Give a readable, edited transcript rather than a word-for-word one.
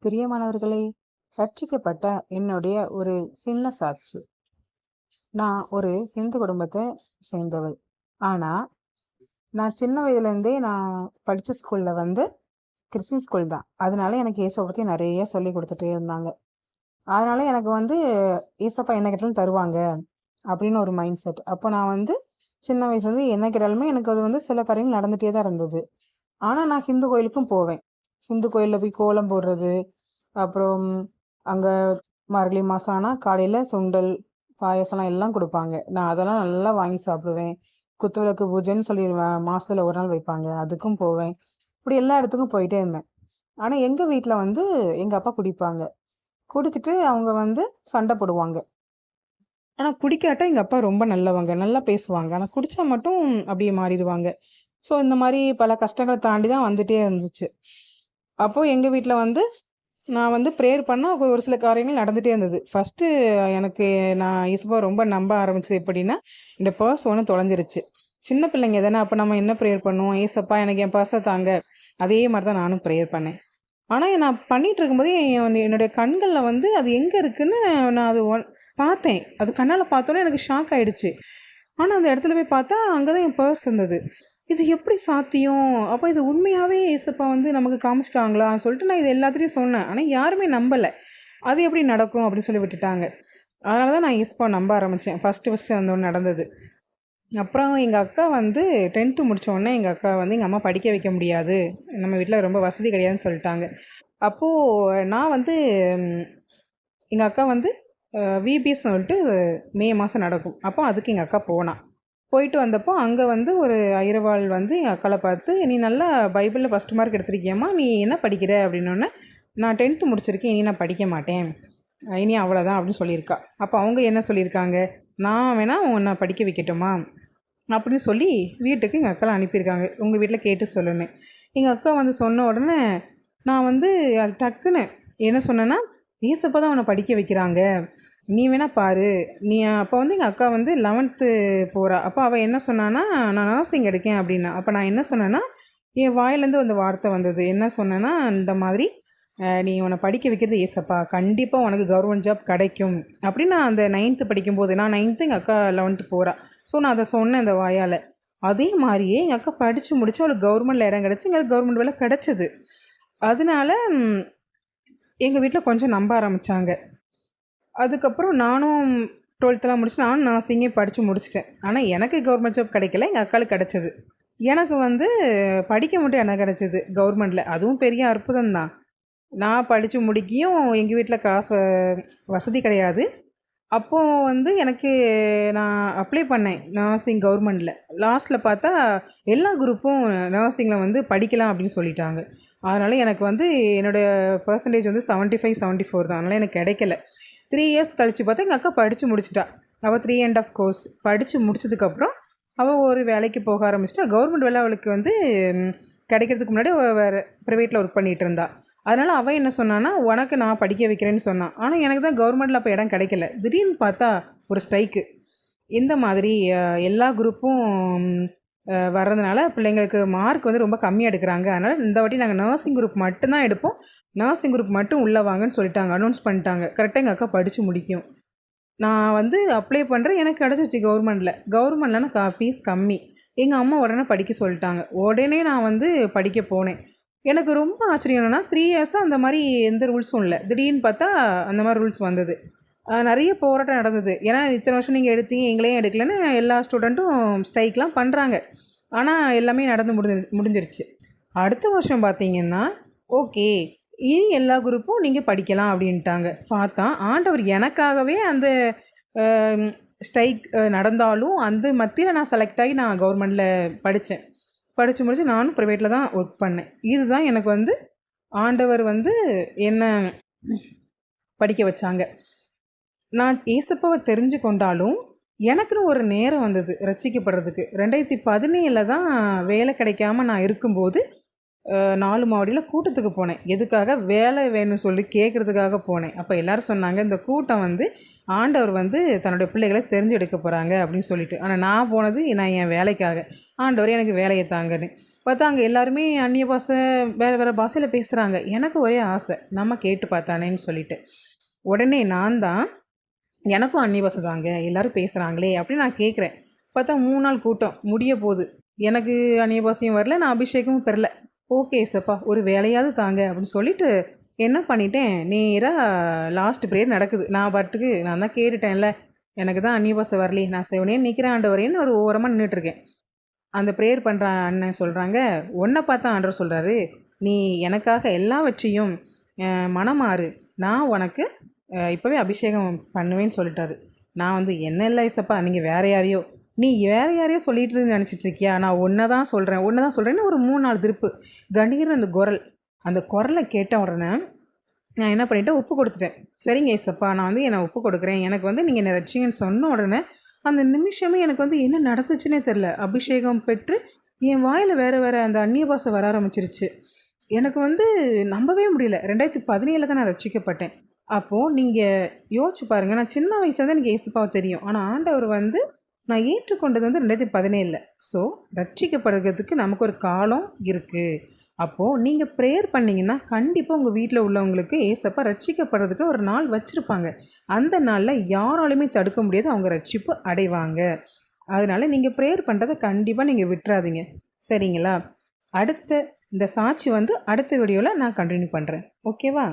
பிரியமானவர்களே, ரட்சிக்கப்பட்ட என்னுடைய ஒரு சின்ன சாட்சி. நான் ஒரு ஹிந்து குடும்பத்தை சேர்ந்தவள். ஆனால் நான் சின்ன வயதுலேருந்தே நான் படித்த ஸ்கூலில் வந்து கிறிஸ்டின் ஸ்கூல் தான். அதனால எனக்கு இயேசுவை பற்றி நிறைய சொல்லி கொடுத்துட்டே இருந்தாங்க. அதனால எனக்கு வந்து ஏசப்பா என்ன கேட்டாலும் தருவாங்க அப்படின்னு ஒரு மைண்ட் செட். அப்போ நான் வந்து சின்ன வயசுலேருந்து என்ன கேட்டாலுமே எனக்கு அது வந்து சில காரியங்கள் நடந்துகிட்டே தான் இருந்தது. ஆனால் நான் ஹிந்து கோயிலுக்கும் போவேன். ஹிந்து கோயிலில் போய் கோலம் போடுறது, அப்புறம் அங்கே மார்கழி மாதம் ஆனால் காலையில் சுண்டல் பாயசம்லாம் எல்லாம் கொடுப்பாங்க. நான் அதெல்லாம் நல்லா வாங்கி சாப்பிடுவேன். குத்துவிளக்கு பூஜைன்னு சொல்லி மாதத்தில் ஒரு நாள் வைப்பாங்க, அதுக்கும் போவேன். இப்படி எல்லா இடத்துக்கும் போயிட்டே இருந்தேன். ஆனால் எங்கள் வீட்டில் வந்து எங்கள் அப்பா குடிப்பாங்க. குடிச்சிட்டு அவங்க வந்து சண்டை போடுவாங்க. ஆனால் குடிக்காட்ட எங்கள் அப்பா ரொம்ப நல்லவங்க, நல்லா பேசுவாங்க. ஆனால் குடித்தா மட்டும் அப்படியே மாறிடுவாங்க. ஸோ இந்த மாதிரி பல கஷ்டங்களை தாண்டி தான் வந்துகிட்டே இருந்துச்சு. அப்போது எங்கள் வீட்டில் வந்து நான் வந்து ப்ரேயர் பண்ணால் ஒரு சில காரியங்கள் நடந்துகிட்டே இருந்தது. ஃபஸ்ட்டு எனக்கு நான் இயேசுவை ரொம்ப நம்ப ஆரம்பித்தது எப்படின்னா, இந்த பர்ஸ் ஒன்று தொலைஞ்சிருச்சு. சின்ன பிள்ளைங்க தானே, அப்போ நம்ம என்ன ப்ரேயர் பண்ணுவோம், ஏசப்பா எனக்கு என் பர்ஸை தாங்க. அதே மாதிரி தான் நானும் ப்ரேயர் பண்ணேன். ஆனால் நான் பண்ணிகிட்டு இருக்கும்போதே என்னுடைய கண்களில் வந்து அது எங்கே இருக்குதுன்னு நான் அது பார்த்தேன். அது கண்ணால் பார்த்தோன்னே எனக்கு ஷாக் ஆகிடுச்சு. ஆனால் அந்த இடத்துல போய் பார்த்தா அங்கே தான் என் பர்ஸ் இருந்தது. இது எப்படி சாத்தியம்? அப்போ இது உண்மையாகவே ஏசப்பா வந்து நமக்கு காமிச்சிட்டாங்களான்னு சொல்லிட்டு நான் இது எல்லாத்துலேயும் சொன்னேன். ஆனால் யாருமே நம்பலை. அது எப்படி நடக்கும் அப்படின்னு சொல்லி விட்டுட்டாங்க. அதனால தான் நான் ஏசப்பா நம்ப ஆரம்பித்தேன். ஃபஸ்ட்டு அந்த ஒன்று நடந்தது. அப்புறம் எங்கள் அக்கா வந்து 10th முடித்தோடனே எங்கள் அக்கா வந்து எங்கள் அம்மா படிக்க வைக்க முடியாது, நம்ம வீட்டில் ரொம்ப வசதி கிடையாதுன்னு சொல்லிட்டாங்க. அப்போது நான் வந்து எங்கள் அக்கா வந்து விபிஎஸ் சொல்லிட்டு மே மாதம் நடக்கும். அப்போ அதுக்கு எங்கள் அக்கா போயிட்டு வந்தப்போ அங்கே வந்து ஒரு ஐரவாள் வந்து எங்கள் அக்காவை பார்த்து, நீ நல்லா பைபிளில் ஃபஸ்ட் மார்க் எடுத்திருக்கியம்மா, நீ என்ன படிக்கிற அப்படின்னோடனே, நான் 10th முடிச்சிருக்கேன், இனி நான் படிக்க மாட்டேன், இனி அவ்வளோதான் அப்படின்னு சொல்லியிருக்கா. அப்போ அவங்க என்ன சொல்லியிருக்காங்க, நான் வேணால் உன்னை படிக்க வைக்கட்டுமா அப்படின்னு சொல்லி வீட்டுக்கு எங்கள் அக்காவை அனுப்பியிருக்காங்க. உங்கள் வீட்டில் கேட்டு சொல்லுன்னு. எங்கள் அக்கா வந்து சொன்ன உடனே நான் வந்து அது டக்குன்னு என்ன சொன்னேன்னா, ஏசப்பா தான் உன்னை படிக்க வைக்கிறாங்க, நீ வேணால் பாரு. நீ அப்போ வந்து எங்கள் அக்கா வந்து 11th போகிறா. அப்போ அவள் என்ன சொன்னான்னா, நான் நர்சிங் எடுக்கேன் அப்படின்னா. அப்போ நான் என்ன சொன்னேன்னா, என் வாயிலேருந்து அந்த வார்த்தை வந்தது. என்ன சொன்னேன்னா, இந்த மாதிரி நீ உன்னை படிக்க வைக்கிறது ஏசப்பா, கண்டிப்பாக உனக்கு கவர்மெண்ட் ஜாப் கிடைக்கும் அப்படின்னு. நான் அந்த 9th படிக்கும்போது, நான் 9th எங்கள் அக்கா 11th போகிறா. ஸோ நான் அதை சொன்னேன் அந்த வாயால். அதே மாதிரியே எங்கள் அக்கா படித்து முடித்து அவளுக்கு கவர்மெண்ட்டில் இடம் கிடச்சி, எங்களுக்கு கவர்மெண்ட் வேலை கிடச்சிது. அதனால எங்கள் வீட்டில் கொஞ்சம் நம்ப ஆரம்பித்தாங்க. அதுக்கப்புறம் நானும் 12th முடிச்சு நானும் நர்சிங்கே படித்து முடிச்சிட்டேன். ஆனால் எனக்கு கவர்மெண்ட் ஜாப் கிடைக்கல, எங்கள் அக்காளுக்கு கிடச்சிது. எனக்கு வந்து படிக்க மட்டும் எனக்கு கிடச்சிது கவர்மெண்ட்டில். அதுவும் பெரிய அற்புதம் தான். நான் படித்து முடிக்கியும் எங்கள் வீட்டில் காசு வசதி கிடையாது. அப்போது வந்து எனக்கு நான் அப்ளை பண்ணேன் நர்சிங் கவர்மெண்ட்டில். லாஸ்ட்டில் பார்த்தா எல்லா குரூப்பும் நர்சிங்கில் வந்து படிக்கலாம் அப்படின்னு சொல்லிட்டாங்க. அதனால் எனக்கு வந்து என்னுடைய பர்சன்டேஜ் வந்து 75-74 தான். அதனால் எனக்கு கிடைக்கல. 3 இயர்ஸ் கழித்து பார்த்தா எங்கள் அக்கா படித்து முடிச்சிட்டா. அவள் 3.5 கோர்ஸ் படித்து முடிச்சதுக்கப்புறம் அவள் ஒரு வேலைக்கு போக ஆரம்பிச்சிட்டா. கவர்மெண்ட் வேலை அவளுக்கு வந்து கிடைக்கிறதுக்கு முன்னாடி அவள் வேறு ப்ரைவேட்டில் ஒர்க் பண்ணிகிட்டு இருந்தா. அதனால் அவன் என்ன சொன்னான்னா, உனக்கு நான் படிக்க வைக்கிறேன்னு சொன்னான். ஆனால் எனக்கு தான் கவர்மெண்ட்டில் அப்போ இடம் கிடைக்கல. திடீர்னு பார்த்தா ஒரு ஸ்ட்ரைக்கு. இந்த மாதிரி எல்லா குரூப்பும் வர்றதுனால பிள்ளைங்களுக்கு மார்க் வந்து ரொம்ப கம்மியாக எடுக்கிறாங்க. அதனால் இந்த வாட்டி நாங்கள் நர்சிங் குரூப் மட்டும்தான் எடுப்போம், நர்சிங் குரூப் மட்டும் உள்ளே வாங்கன்னு சொல்லிட்டாங்க, அனௌன்ஸ் பண்ணிட்டாங்க. கரெக்டாக எங்கள் அக்கா படித்து முடிக்கும். நான் வந்து அப்ளை பண்ணுறேன், எனக்கு கிடச்சிச்சு கவர்மெண்ட்லனா ஃபீஸ் கம்மி. எங்கள் அம்மா உடனே படிக்க சொல்லிட்டாங்க. உடனே நான் வந்து படிக்க போனேன். எனக்கு ரொம்ப ஆச்சரியம் என்னென்னா, 3 இயர்ஸாக அந்த மாதிரி எந்த ரூல்ஸும் இல்லை. திடீர்னு பார்த்தா அந்த மாதிரி ரூல்ஸ் வந்தது. நிறைய போராட்டம் நடந்தது. ஏன்னா இத்தனை வருஷம் நீங்கள் எடுத்தீங்க, எங்களையும் எடுக்கலன்னு எல்லா ஸ்டூடெண்ட்டும் ஸ்ட்ரைக்லாம் பண்ணுறாங்க. ஆனால் எல்லாமே நடந்து முடிஞ்சிருச்சு. அடுத்த வருஷம் பார்த்தீங்கன்னா, ஓகே இனி எல்லா குரூப்பும் நீங்கள் படிக்கலாம் அப்படின்ட்டாங்க. பார்த்தா ஆண்டவர் எனக்காகவே அந்த ஸ்ட்ரைக் நடந்தாலும் அந்த மத்தியில் நான் செலக்ட் ஆகி நான் கவர்மெண்ட்டில் படித்து முடிச்சு நானும் ப்ரைவேட்டில் தான் ஒர்க் பண்ணேன். இதுதான் எனக்கு வந்து ஆண்டவர் வந்து என்ன படிக்க வச்சாங்க. நான் ஏசப்பாவை தெரிஞ்சு கொண்டாலும் எனக்குன்னு ஒரு நேரம் வந்தது ரட்சிக்கப்படுறதுக்கு. 2017 தான் வேலை கிடைக்காம நான் இருக்கும்போது 4 மாவடியில் கூட்டத்துக்கு போனேன். எதுக்காக? வேலை வேணும்னு சொல்லி கேட்குறதுக்காக போனேன். அப்போ எல்லோரும் சொன்னாங்க, இந்த கூட்டம் வந்து ஆண்டவர் வந்து தன்னுடைய பிள்ளைகளை தெரிஞ்சு எடுக்க போகிறாங்க அப்படின்னு சொல்லிட்டு. ஆனால் நான் போனது நான் என் வேலைக்காக. ஆண்டவர் எனக்கு வேலையை தாங்கன்னு. பார்த்தா அங்கே எல்லாருமே அந்நிய பாஷை வேறு வேறு பாஷையில் பேசுகிறாங்க. எனக்கு ஒரே ஆசை நம்ம கேட்டு பார்த்தானேன்னு சொல்லிட்டு உடனே நான் தான் எனக்கும் அந்நிய பாஷை தாங்க எல்லோரும் பேசுகிறாங்களே அப்படின்னு நான் கேட்குறேன். பார்த்தா 3 நாள் கூட்டம் முடிய போகுது. எனக்கு அந்நிய பாஷையும் வரல, நான் அபிஷேகமும் பெறல. ஓகே ஏசப்பா ஒரு வேலையாவது தாங்க அப்படின்னு சொல்லிட்டு என்ன பண்ணிட்டேன், நேராக லாஸ்ட் ப்ரேயர் நடக்குது. நான் பாட்டுக்கு நான் தான் கேட்டுட்டேன்ல, எனக்கு தான் அந்நிய பாஷை வரலையே, நான் செவனே நிற்கிறேன் ஆண்டவரேன்னு ஒரு ஓரமாக நின்றுட்டுருக்கேன். அந்த ப்ரேயர் பண்ணுற அண்ணன் சொல்கிறாங்க, உன்னை பார்த்தா ஆண்டவர் சொல்கிறாரு, நீ எனக்காக எல்லாவற்றையும் மனமாறு, நான் உனக்கு இப்போவே அபிஷேகம் பண்ணுவேன்னு சொல்லிட்டாரு. நான் வந்து என்ன இல்லை ஏசப்பா, நீங்கள் வேறு யாரையோ நீ வேறு யாரையோ சொல்லிட்டு நினச்சிட்டு இருக்கியா, நான் ஒன்றை தான் சொல்கிறேன்னு ஒரு 3-4 திருப்பு கணீர்னு அந்த குரலை கேட்ட உடனே நான் என்ன பண்ணிட்டேன், உப்பு கொடுத்துட்டேன். சரிங்க ஏசப்பா நான் வந்து என்னை உப்பு கொடுக்குறேன், எனக்கு வந்து நீங்கள் என்னை ரட்சிங்கன்னு சொன்ன உடனே அந்த நிமிஷமே எனக்கு வந்து என்ன நடந்துச்சுன்னே தெரில. அபிஷேகம் பெற்று என் வாயில் வேறு அந்த அந்நிய பாஷை வர ஆரம்பிச்சிருச்சு. எனக்கு வந்து நம்பவே முடியல. 2017 தான் நான் ரட்சிக்கப்பட்டேன். அப்போது நீங்கள் யோசிச்சு பாருங்கள், நான் சின்ன வயசுல தான் எனக்கு ஏசப்பாவை தெரியும். ஆனால் ஆண்டவர் வந்து நான் ஏற்றுக்கொண்டது வந்து 2017. ஸோ ரட்சிக்கப்படுறதுக்கு நமக்கு ஒரு காலம் இருக்குது. அப்போது நீங்கள் ப்ரேயர் பண்ணிங்கன்னா கண்டிப்பாக உங்கள் வீட்டில் உள்ளவங்களுக்கு ஏசப்பா ரட்சிக்கப்படுறதுக்கு ஒரு நாள் வச்சுருப்பாங்க. அந்த நாளில் யாராலுமே தடுக்க முடியாது, அவங்க ரட்சிப்பு அடைவாங்க. அதனால் நீங்கள் ப்ரேயர் பண்ணுறதை கண்டிப்பாக நீங்கள் விட்டுறாதீங்க. சரிங்களா? அடுத்த இந்த சாட்சி வந்து அடுத்த வீடியோவில் நான் கண்டினியூ பண்ணுறேன். ஓகேவா?